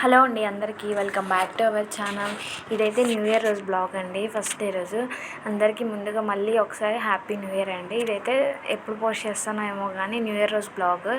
Hello అండి, అందరికీ welcome back to our channel. ఇదైతే న్యూ ఇయర్ రోజు బ్లాగ్ అండి, ఫస్ట్ డే రోజు. అందరికీ ముందుగా మళ్ళీ ఒకసారి హ్యాపీ న్యూ ఇయర్ అండి. ఇదైతే ఎప్పుడు పోస్ట్ చేస్తానో ఏమో కానీ న్యూ ఇయర్ రోజు బ్లాగ్.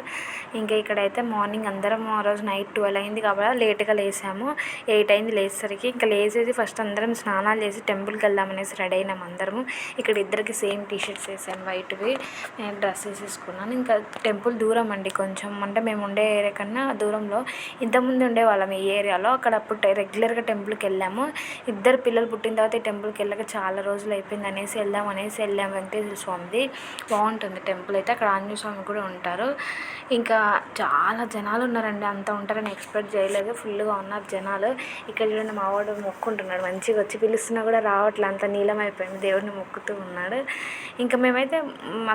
ఇంకా ఇక్కడైతే మార్నింగ్ అందరం ఆ రోజు నైట్ 12 అయింది కాబట్టి లేట్గా లేసాము. 8 అయింది లేచేసరికి. ఇంకా లేచేసి ఫస్ట్ అందరం స్నానాలు చేసి టెంపుల్కి వెళ్దామనేసి రెడీ అయినాము అందరము. ఇక్కడ ఇద్దరికి సేమ్ టీషర్ట్స్ వేసాను, వైట్వి. నేను డ్రెస్ వేసేసుకున్నాను. ఇంకా టెంపుల్ దూరం అండి కొంచెం, అంటే మేము ఉండే ఏరియా కన్నా దూరంలో. ఇంతకుముందు ఉండేవాళ్ళం ఈ ఏరియాలో. అక్కడ అప్పుడు రెగ్యులర్గా టెంపుల్కి వెళ్ళాము. ఇద్దరు పిల్లలు పుట్టిన తర్వాత ఈ టెంపుల్కి వెళ్ళక చాలా రోజులు అయిపోయింది అనేసి వెళ్ళాము. వెంకటేశ్వర స్వామిది బాగుంటుంది టెంపుల్ అయితే. అక్కడ ఆంజనేయ స్వామి కూడా ఉంటారు. ఇంకా చాలా జనాలు ఉన్నారండి, అంత ఉంటారని ఎక్స్పెక్ట్ చేయలేదు. ఫుల్గా ఉన్నారు జనాలు. ఇక్కడ చూడండి, మా వాడు మొక్కుంటున్నాడు, మంచిగా వచ్చి పిలుస్తున్నా కూడా రావట్లే, అంత నీలం అయిపోయింది, దేవుడిని మొక్కుతూ ఉన్నాడు. ఇంకా మేమైతే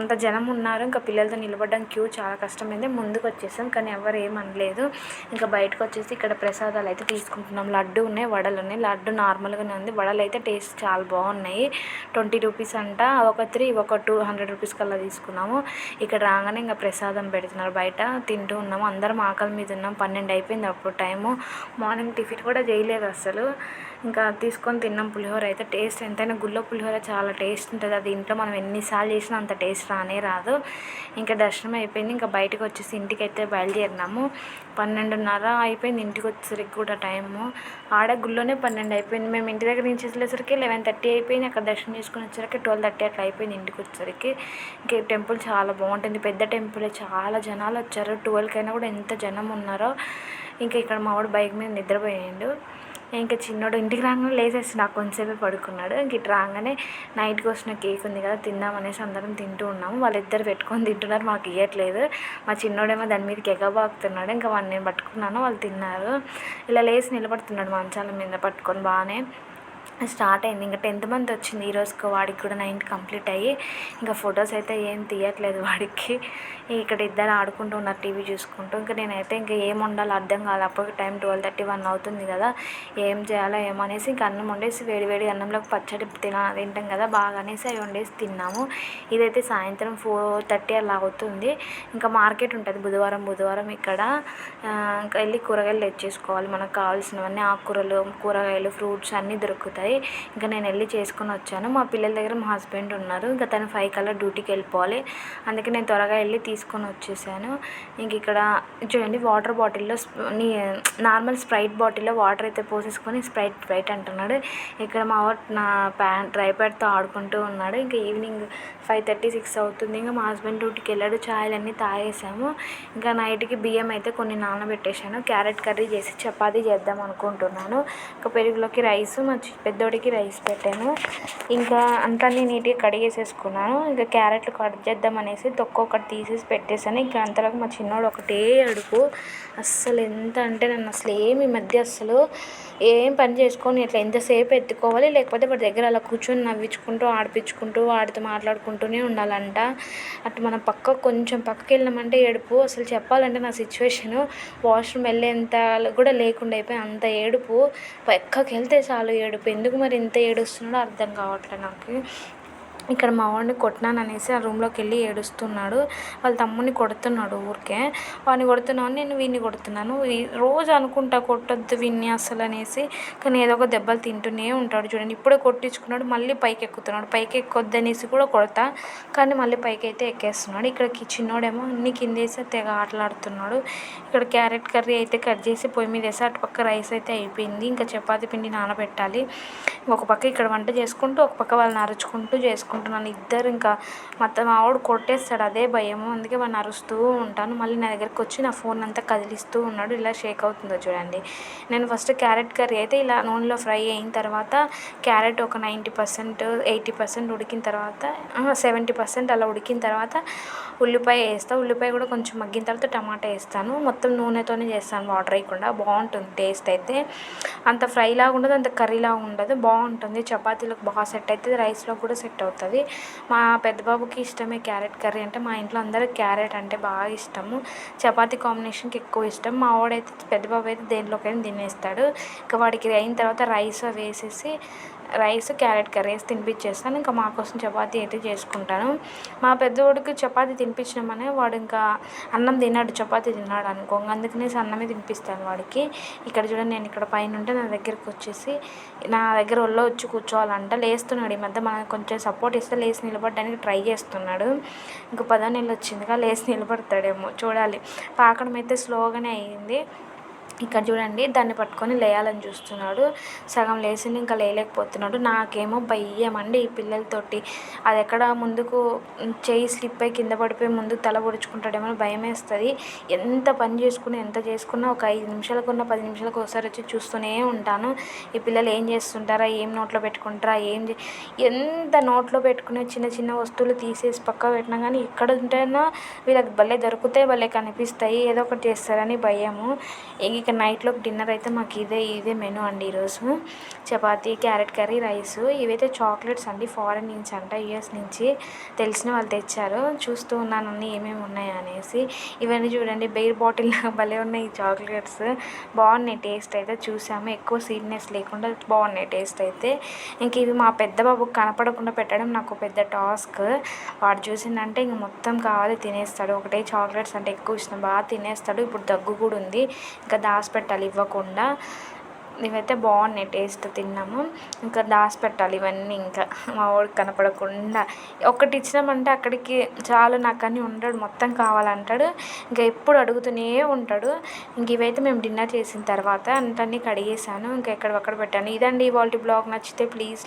అంత జనం ఉన్నారు, ఇంకా పిల్లలతో నిలబడడం క్యూ చాలా కష్టమైంది. ముందుకు వచ్చేసాం కానీ ఎవరు ఏమనలేదు. ఇంకా బయటకు వచ్చేసి ఇక్కడ ప్రసాదాలు అయితే తీసుకుంటున్నాం. లడ్డు ఉన్నాయి, వడలు ఉన్నాయి. లడ్డు నార్మల్గానే ఉంది, వడలు అయితే టేస్ట్ చాలా బాగున్నాయి. 20 రూపీస్ అంట, ఒక 3 ఒక 200 రూపీస్ కల్లా తీసుకున్నాము. ఇక్కడ రాగానే ఇంకా ప్రసాదం పెడుతున్నారు, బయట తింటూ ఉన్నాము. అందరం ఆకలి మీద ఉన్నాం. 12 అయిపోయింది అప్పుడు టైము. మార్నింగ్ టిఫిన్ కూడా చేయలేదు అసలు. ఇంకా తీసుకొని తిన్నాం. పులిహోర అయితే టేస్ట్ ఎంతైనా గుళ్ళో పులిహోర చాలా టేస్ట్ ఉంటుంది. అది ఇంట్లో మనం ఎన్నిసార్లు చేసినా అంత టేస్ట్ రాదు. ఇంకా దర్శనం అయిపోయింది. ఇంకా బయటకు వచ్చేసి ఇంటికి అయితే బయలుదేరినాము. 12:30 అయిపోయింది ఇంటికి వచ్చేసరికి కూడా టైము. ఆడ గుళ్ళోనే 12 అయిపోయింది. మేము ఇంటి దగ్గర నుంచి వెళ్ళేసరికి 11:30 అయిపోయింది. అక్కడ దర్శనం చేసుకుని వచ్చేసరికి 12:30 అట్లా అయిపోయింది ఇంటికి వచ్చేసరికి. ఇంకా టెంపుల్ చాలా బాగుంటుంది, పెద్ద టెంపుల్. చాలా జనాలు వచ్చారు. 12 అయినా కూడా ఎంత జనం ఉన్నారో. ఇంకా ఇక్కడ మా వాడు బైక్ మీద నిద్రపోయాడు. ఇంకా చిన్నోడు ఇంటికి రాగానే లేసేసి నాకు కొంచెంసేపే పడుకున్నాడు. ఇంక ఇటు రాగానే నైట్కి వచ్చిన కేక్ ఉంది కదా, తిందామనేసి అందరం తింటూ ఉన్నాము. వాళ్ళిద్దరు పెట్టుకొని తింటున్నారు, మాకు ఇవ్వట్లేదు. మా చిన్నోడేమో దాని మీదకి ఎగబాకుతున్నాడు. ఇంకా వాడిని నేను పట్టుకున్నాను, వాళ్ళు తిన్నారు. ఇలా లేచి నిలబడుతున్నాడు మంచాల మీద పట్టుకొని. బాగానే స్టార్ట్ అయింది. ఇంకా 10th మంత్ వచ్చింది ఈరోజుకి. వాడికి కూడా 9 కంప్లీట్ అయ్యి. ఇంకా ఫొటోస్ అయితే ఏం తీయట్లేదు వాడికి. ఇక్కడ ఇద్దరు ఆడుకుంటూ ఉన్నారు టీవీ చూసుకుంటూ. ఇంకా నేనైతే ఇంకా ఏం వండాలో అర్థం కాదు. అప్పటికి టైం 12:31 అవుతుంది కదా, ఏం చేయాలో ఏమనేసి ఇంకా అన్నం వండేసి వేడి అన్నంలోకి పచ్చడి తింటాం కదా బాగా అనేసి అవి వండేసి తిన్నాము. ఇదైతే సాయంత్రం 4:30 అలా అవుతుంది. ఇంకా మార్కెట్ ఉంటుంది బుధవారం ఇక్కడ. ఇంకా వెళ్ళి కూరగాయలు తెచ్చేసుకోవాలి, మనకు కావాల్సినవన్నీ. ఆకుకూరలు, కూరగాయలు, ఫ్రూట్స్ అన్నీ దొరుకుతాయి. ఇంకా నేను వెళ్ళి చేసుకొని వచ్చాను. మా పిల్లల దగ్గర మా హస్బెండ్ ఉన్నారు. ఇంకా తను 5 కల్లా డ్యూటీకి వెళ్ళిపోవాలి, అందుకే నేను త్వరగా వెళ్ళి తీసుకొని వచ్చేసాను. ఇంక ఇక్కడ చూడండి, వాటర్ బాటిల్లో నార్మల్ స్ప్రైట్ బాటిల్లో వాటర్ అయితే పోసేసుకొని స్ప్రైట్ అంటున్నాడు. ఇక్కడ మా వాడు నా డ్రై ప్యాడ్తో ఆడుకుంటూ ఉన్నాడు. ఇంకా ఈవినింగ్ 5:36 అవుతుంది. ఇంకా మా హస్బెండ్ డ్యూటీకి వెళ్ళాడు. ఛాయలన్నీ తాగేసాము. ఇంకా నైట్కి బియ్యం అయితే కొన్ని నానబెట్టేశాను. క్యారెట్ కర్రీ చేసి చపాతీ చేద్దాం అనుకుంటున్నాను. ఇంకా పెరుగులోకి రైస్, మా పెద్దోడికి రైస్ పెట్టాను. ఇంకా అంతా నీట్గా కడిగేసేసుకున్నాను. ఇంకా క్యారెట్లు కట్ చేద్దాం అనేసి తొక్క ఒకటి తీసేసి పెట్టేశాను. ఇంకా అంతలోకి మా చిన్నోడు ఒకటే అడుపు. అస్సలు ఎంత అంటే నన్ను అసలు ఈ మధ్య అసలు ఏం పని చేసుకొని ఇట్లా ఎంతసేపు ఎత్తుకోవాలి, లేకపోతే వాడి దగ్గర అలా కూర్చొని నవ్వించుకుంటూ ఆడిపించుకుంటూ వాడితో మాట్లాడుకుంటూనే ఉండాలంట. అటు మనం కొంచెం పక్కకి వెళ్ళినామంటే ఏడుపు. అసలు చెప్పాలంటే నా సిచ్యువేషను వాష్రూమ్ వెళ్ళేంత కూడా లేకుండా అయిపోయి, అంత ఏడుపు. పక్కకి వెళ్తే చాలు ఏడుపు. ఎందుకు మరి ఇంత ఏడుస్తున్నాడో అర్థం కావట్లేదు నాకు. ఇక్కడ మా వాడిని కొట్టినాను అనేసి ఆ రూమ్లోకి వెళ్ళి ఏడుస్తున్నాడు. వాళ్ళ తమ్ముడిని కొడుతున్నాడు ఊరికే. వాడిని కొడుతున్నాను, నేను వీడిని కొడుతున్నాను. రోజు అనుకుంటా కొట్టొద్దు వీడిని అసలు అనేసి, కానీ ఏదో ఒక దెబ్బలు తింటూనే ఉంటాడు. చూడండి, ఇప్పుడే కొట్టించుకున్నాడు, మళ్ళీ పైకి ఎక్కుతున్నాడు. పైకి ఎక్కొద్దు అనేసి కూడా కొడతా, కానీ మళ్ళీ పైకి అయితే ఎక్కేస్తున్నాడు. ఇక్కడ చిన్నోడేమో అన్ని కిందేసి తెగ ఆటలాడుతున్నాడు. ఇక్కడ క్యారెట్ కర్రీ అయితే కట్ చేసి పొయ్యి మీద వేసి అటుపక్క రైస్ అయితే అయిపోయింది. ఇంకా చపాతీ పిండి నానబెట్టాలి. ఒక పక్క ఇక్కడ వంట చేసుకుంటూ ఒక పక్క వాళ్ళని అరుచుకుంటూ చేసుకుంటున్నాను. ఇద్దరు ఇంకా మొత్తం మా వాడు కొట్టేస్తాడు, అదే భయము. అందుకే వాడిని అరుస్తూ ఉంటాను. మళ్ళీ నా దగ్గరికి వచ్చి నా ఫోన్ అంతా కదిలిస్తూ ఉన్నాడు. ఇలా షేక్ అవుతుందో చూడండి. నేను ఫస్ట్ క్యారెట్ కర్రీ అయితే ఇలా నూనెలో ఫ్రై అయిన తర్వాత క్యారెట్ ఒక 90% 80% ఉడికిన తర్వాత 70% అలా ఉడికిన తర్వాత ఉల్లిపాయ వేస్తాను. ఉల్లిపాయ కూడా కొంచెం మగ్గిన తర్వాత టమాటా వేస్తాను. మొత్తం నూనెతోనే చేస్తాను, వాటర్ వేయకుండా. బాగుంటుంది టేస్ట్ అయితే. అంత ఫ్రైలాగా ఉండదు, అంత కర్రీలాగా ఉండదు, బాగుంటుంది. చపాతీలకు బాగా సెట్ అవుతుంది, రైస్లో కూడా సెట్ అవుతుంది. మా పెద్ద బాబుకి ఇష్టమే క్యారెట్ కర్రీ అంటే. మా ఇంట్లో అందరూ క్యారెట్ అంటే బాగా ఇష్టము. చపాతీ కాంబినేషన్కి ఎక్కువ ఇష్టం. మా వాడైతే పెద్ద బాబు అయితే దేంట్లోకైనా తినేస్తాడు. ఇంకా వాడికి అయిన తర్వాత రైస్ వేసేసి రైస్ క్యారెట్ కర్రీ వేసి తినిపించేస్తాను. ఇంకా మా కోసం చపాతీ అయితే చేసుకుంటాను. మా పెద్దోడికి చపాతీ తినిపించినామనే వాడు ఇంకా అన్నం తిన్నాడు, చపాతీ తిన్నాడు అనుకో, అందుకనేసి అన్నమే తినిపిస్తాను వాడికి. ఇక్కడ చూడండి, నేను ఇక్కడ పైన ఉంటే నా దగ్గరికి వచ్చేసి నా దగ్గర ఒళ్ళో వచ్చి కూర్చోవాలంట. లేస్తున్నాడు ఈ మధ్య, మనం కొంచెం సపోర్ట్ ఇస్తే లేచి నిలబడడానికి ట్రై చేస్తున్నాడు. ఇంక 10వ నెల వచ్చిందిగా, లేచి నిలబడతాడేమో చూడాలి. పాకడం అయితే స్లోగానే అయ్యింది. ఇక్కడ చూడండి, దాన్ని పట్టుకొని లేయాలని చూస్తున్నాడు. సగం లేచింది, ఇంకా లేయలేకపోతున్నాడు. నాకేమో భయమండి ఈ పిల్లలతోటి. అది ఎక్కడ ముందుకు చెయ్యి స్లిప్ అయ్యి కింద పడిపోయి ముందుకు తల పొడుచుకుంటాడేమో భయం వేస్తుంది. ఎంత పని చేసుకున్నా ఎంత చేసుకున్నా ఒక 5 నిమిషాలకున్న 10 నిమిషాలకు ఒకసారి వచ్చి చూస్తూనే ఉంటాను. ఈ పిల్లలు ఏం చేస్తుంటారా, ఏం నోట్లో పెట్టుకుంటారా, ఎంత నోట్లో పెట్టుకునే చిన్న చిన్న వస్తువులు తీసేసి పక్క పెట్టినా కానీ ఇక్కడ ఉంటేనో వీళ్ళకి భలే దొరుకుతాయి, భలే కనిపిస్తాయి, ఏదో ఒకటి చేస్తారని భయము. ఇక నైట్లోకి డిన్నర్ అయితే మాకు ఇదే మెనూ అండి ఈరోజు. Chapati, carrot curry, rice. ఇవైతే చాక్లెట్స్ అండి, ఫారెన్ నుంచి అంట, యూఎస్ నుంచి తెలిసిన వాళ్ళు తెచ్చారు. చూస్తూ ఉన్నాను అన్నీ ఏమేమి ఉన్నాయి అనేసి. ఇవన్నీ చూడండి, బెయిర్ బాటిల్ భలే ఉన్నాయి ఈ చాక్లెట్స్. బాగున్నాయి టేస్ట్ అయితే, చూసాము ఎక్కువ స్వీట్నెస్ లేకుండా బాగున్నాయి టేస్ట్ అయితే. ఇంక ఇవి మా పెద్ద బాబుకి కనపడకుండా పెట్టడం నాకు పెద్ద టాస్క్. వాడు చూసిందంటే ఇంక మొత్తం కావాలి తినేస్తాడు. ఒకటే చాక్లెట్స్ అంటే ఎక్కువ ఇష్టం, బాగా తినేస్తాడు. ఇప్పుడు దగ్గు కూడా ఉంది, ఇంకా దాచిపెట్టాలి ఇవ్వకుండా. ఇవైతే బాగున్నాయి టేస్ట్, తిన్నాము. ఇంకా దాచిపెట్టాలి ఇవన్నీ, ఇంకా మా వాడికి కనపడకుండా. ఒకటి ఇచ్చినామంటే అక్కడికి చాలు నాకని ఉండడు, మొత్తం కావాలంటాడు. ఇంకా ఎప్పుడు అడుగుతూనే ఉంటాడు. ఇంక ఇవైతే మేము డిన్నర్ చేసిన తర్వాత అంతన్నీ కడిగేసాను, ఇంకా ఎక్కడొక్కడ పెట్టాను. ఇదండి ఇవాళ బ్లాగ్. నచ్చితే ప్లీజ్